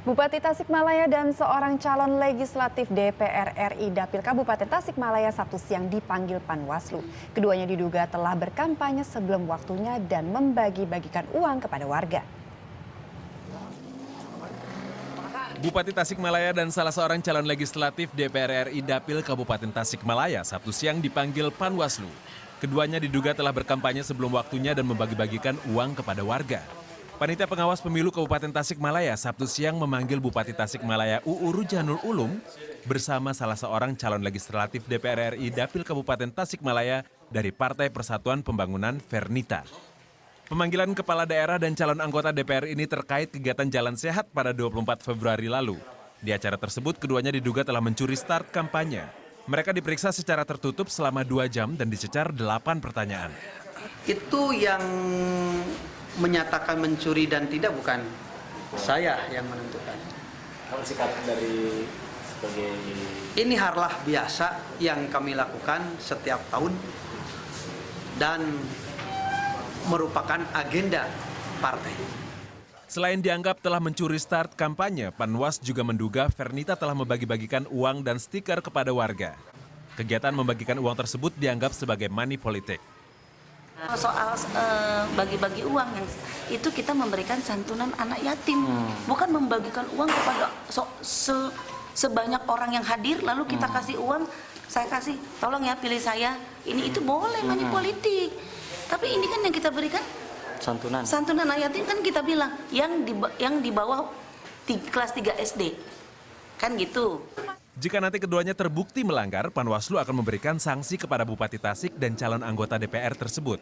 Bupati Tasikmalaya dan seorang calon legislatif DPR RI Dapil Kabupaten Tasikmalaya Sabtu siang dipanggil Panwaslu. Keduanya diduga telah berkampanye sebelum waktunya dan membagi-bagikan uang kepada warga. Bupati Tasikmalaya dan salah seorang calon legislatif DPR RI Dapil Kabupaten Tasikmalaya Sabtu siang dipanggil Panwaslu. Keduanya diduga telah berkampanye sebelum waktunya dan membagi-bagikan uang kepada warga. Panitia Pengawas Pemilu Kabupaten Tasikmalaya Sabtu siang memanggil Bupati Tasikmalaya UU Rujhanul Ulum bersama salah seorang calon legislatif DPR RI Dapil Kabupaten Tasikmalaya dari Partai Persatuan Pembangunan Fernita. Pemanggilan kepala daerah dan calon anggota DPR ini terkait kegiatan Jalan Sehat pada 24 Februari lalu. Di acara tersebut keduanya diduga telah mencuri start kampanye. Mereka diperiksa secara tertutup selama 2 jam dan dicecar 8 pertanyaan. Itu yang menyatakan mencuri dan tidak bukan saya yang menentukan. Apa sikap dari sebagai... Ini harlah biasa yang kami lakukan setiap tahun dan merupakan agenda partai. Selain dianggap telah mencuri start kampanye, Panwas juga menduga Fernita telah membagi-bagikan uang dan stiker kepada warga. Kegiatan membagikan uang tersebut dianggap sebagai money politik. Soal bagi-bagi uang yang itu kita memberikan santunan anak yatim, bukan membagikan uang kepada sebanyak orang yang hadir lalu kita kasih uang, saya kasih tolong ya pilih saya, ini itu boleh money politik. Tapi ini kan yang kita berikan santunan anak yatim kan kita bilang yang di bawah kelas 3 SD. Kan gitu. Jika nanti keduanya terbukti melanggar, Panwaslu akan memberikan sanksi kepada Bupati Tasik dan calon anggota DPR tersebut.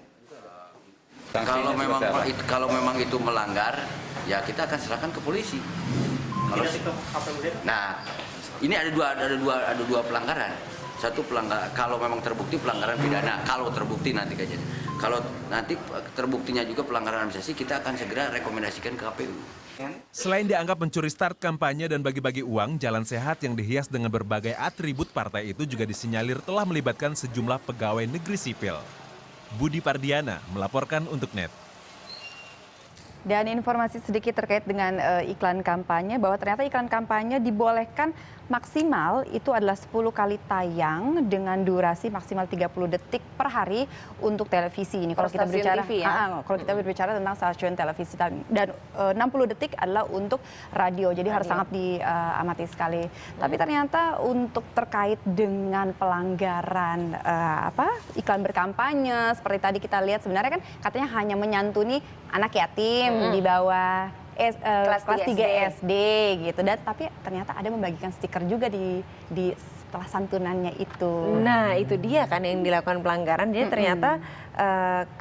Kalau memang itu melanggar, ya kita akan serahkan ke polisi. Nah, ini ada dua pelanggaran. Satu pelanggaran kalau memang terbukti pelanggaran pidana, kalau terbukti nanti kejadian. Kalau nanti terbuktinya juga pelanggaran administrasi, kita akan segera rekomendasikan ke KPU. Selain dianggap mencuri start kampanye dan bagi-bagi uang, Jalan Sehat yang dihias dengan berbagai atribut partai itu juga disinyalir telah melibatkan sejumlah pegawai negeri sipil. Budi Pardiana melaporkan untuk NET. Dan informasi sedikit terkait dengan iklan kampanye, bahwa ternyata iklan kampanye dibolehkan maksimal itu adalah 10 kali tayang dengan durasi maksimal 30 detik per hari untuk televisi ini. Kalau kita berbicara TV, ya? kalau kita berbicara tentang stasiun televisi dan 60 detik adalah untuk radio. Jadi harus sangat diamati sekali. Tapi ternyata untuk terkait dengan pelanggaran iklan berkampanye seperti tadi kita lihat, sebenarnya kan katanya hanya menyantuni anak yatim di bawah kelas 3 SD gitu, dan tapi ternyata ada membagikan stiker juga di setelah santunannya itu. Nah itu dia kan yang dilakukan pelanggaran. Jadi ternyata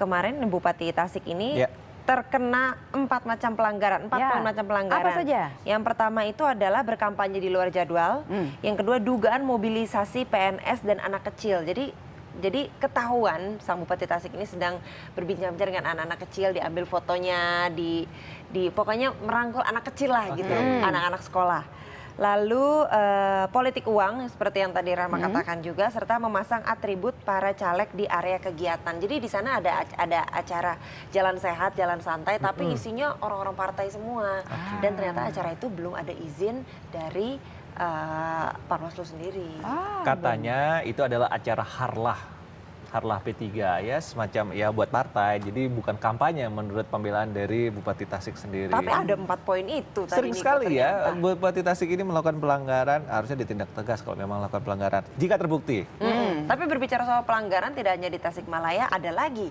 kemarin Bupati Tasik ini terkena 4 macam pelanggaran, 4 macam pelanggaran. Apa saja? Yang pertama itu adalah berkampanye di luar jadwal. Yang kedua dugaan mobilisasi PNS dan anak kecil. Jadi ketahuan sang Bupati Tasik ini sedang berbincang-bincang dengan anak-anak kecil, diambil fotonya, pokoknya merangkul anak kecil lah gitu, anak-anak sekolah. Lalu politik uang seperti yang tadi Rama katakan juga, serta memasang atribut para caleg di area kegiatan. Jadi di sana ada acara jalan sehat, jalan santai, tapi isinya orang-orang partai semua. Dan ternyata acara itu belum ada izin dari Panwaslu sendiri. Katanya itu adalah acara harlah P3 ya, semacam ya buat partai. Jadi bukan kampanye menurut pembelaan dari Bupati Tasik sendiri. Tapi ada 4 poin itu tadi. Sering sekali ya Bupati Tasik ini melakukan pelanggaran, harusnya ditindak tegas kalau memang melakukan pelanggaran jika terbukti. Tapi berbicara soal pelanggaran tidak hanya di Tasikmalaya, ada lagi